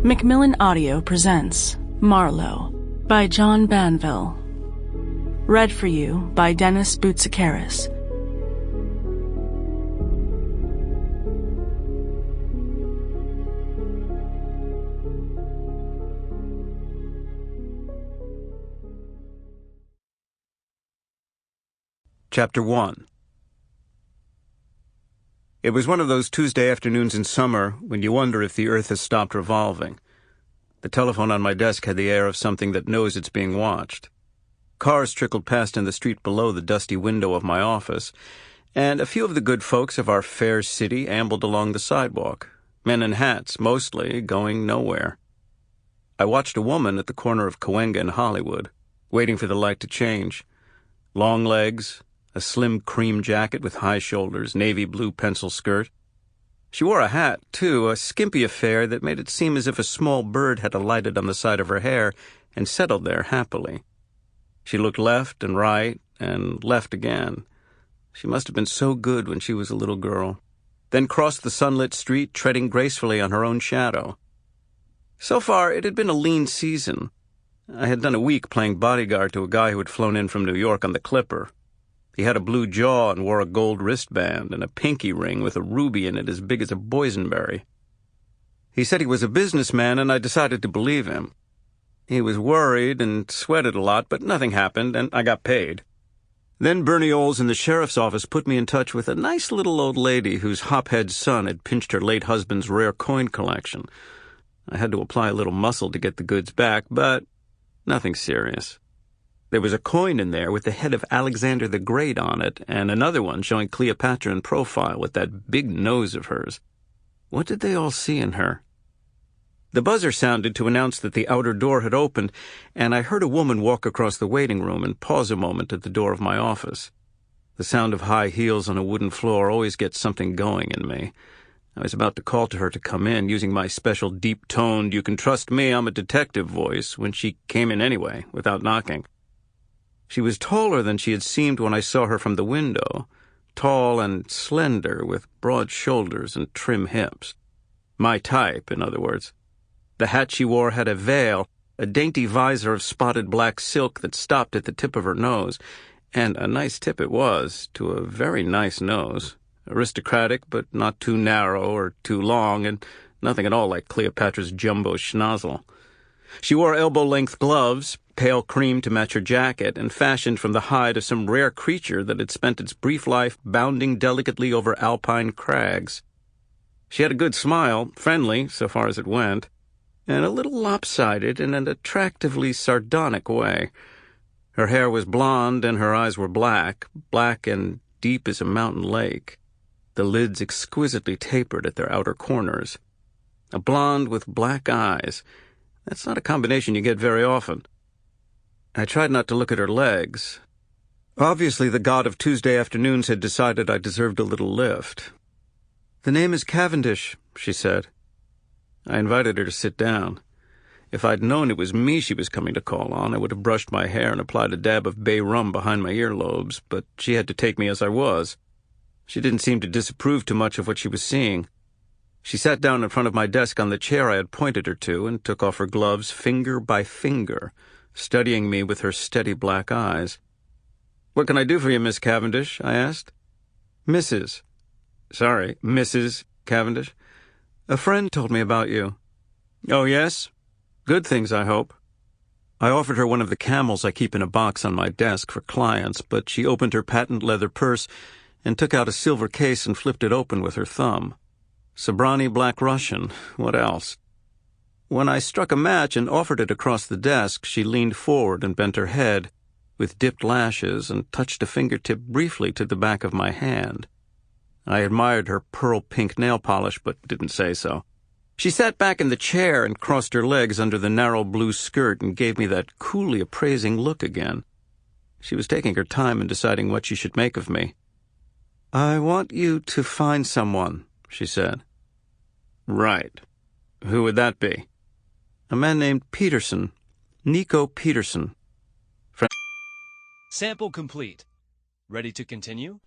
Macmillan Audio presents Marlowe by John Banville. Read for you by Boutsikaris. Chapter 1. It was one of those Tuesday afternoons in summer when you wonder if the earth has stopped revolving. The telephone on my desk had the air of something that knows it's being watched. Cars trickled past in the street below the dusty window of my office, and a few of the good folks of our fair city ambled along the sidewalk, men in hats, mostly, going nowhere. I watched a woman at the corner of Cahuenga and Hollywood, waiting for the light to change. Long legs, a slim cream jacket with high shoulders, navy blue pencil skirt. She wore a hat, too, a skimpy affair that made it seem as if a small bird had alighted on the side of her hair and settled there happily. She looked left and right and left again. She must have been so good when she was a little girl. Then crossed the sunlit street, treading gracefully on her own shadow. So far, it had been a lean season. I had done a week playing bodyguard to a guy who had flown in from New York on the Clipper. He had a blue jaw and wore a gold wristband and a pinky ring with a ruby in it as big as a boysenberry. He said he was a businessman, and I decided to believe him. He was worried and sweated a lot, but nothing happened, and I got paid. Then Bernie Olds in the sheriff's office put me in touch with a nice little old lady whose hophead son had pinched her late husband's rare coin collection. I had to apply a little muscle to get the goods back, but nothing serious. There was a coin in there with the head of Alexander the Great on it, and another one showing Cleopatra in profile with that big nose of hers. What did they all see in her? The buzzer sounded to announce that the outer door had opened, and I heard a woman walk across the waiting room and pause a moment at the door of my office. The sound of high heels on a wooden floor always gets something going in me. I was about to call to her to come in, using my special deep-toned, "You can trust me, I'm a detective" voice, when she came in anyway, without knocking. She was taller than she had seemed when I saw her from the window, tall and slender, with broad shoulders and trim hips. My type, in other words. The hat she wore had a veil, a dainty visor of spotted black silk that stopped at the tip of her nose, and a nice tip it was, to a very nice nose, aristocratic but not too narrow or too long, and nothing at all like Cleopatra's jumbo schnozzle. She wore elbow-length gloves, pale cream to match her jacket, and fashioned from the hide of some rare creature that had spent its brief life bounding delicately over alpine crags. She had a good smile, friendly so far as it went, and a little lopsided in an attractively sardonic way. Her hair was blonde and her eyes were black, black and deep as a mountain lake, the lids exquisitely tapered at their outer corners. A blonde with black eyes. That's not a combination you get very often. I tried not to look at her legs. Obviously, the god of Tuesday afternoons had decided I deserved a little lift. "The name is Cavendish," she said. I invited her to sit down. If I'd known it was me she was coming to call on, I would have brushed my hair and applied a dab of bay rum behind my earlobes, but she had to take me as I was. She didn't seem to disapprove too much of what she was seeing. She sat down in front of my desk on the chair I had pointed her to and took off her gloves finger by finger, studying me with her steady black eyes. "What can I do for you, Miss Cavendish?" I asked. "Mrs. Cavendish. A friend told me about you." "Oh, yes? Good things, I hope." I offered her one of the camels I keep in a box on my desk for clients, but she opened her patent leather purse and took out a silver case and flipped it open with her thumb. Sobrani Black Russian, what else? When I struck a match and offered it across the desk, she leaned forward and bent her head, with dipped lashes, and touched a fingertip briefly to the back of my hand. I admired her pearl-pink nail polish, but didn't say so. She sat back in the chair and crossed her legs under the narrow blue skirt and gave me that coolly appraising look again. She was taking her time in deciding what she should make of me. "I want you to find someone," she said. "Right. Who would that be?" "A man named Peterson. Nico Peterson." Sample complete. Ready to continue?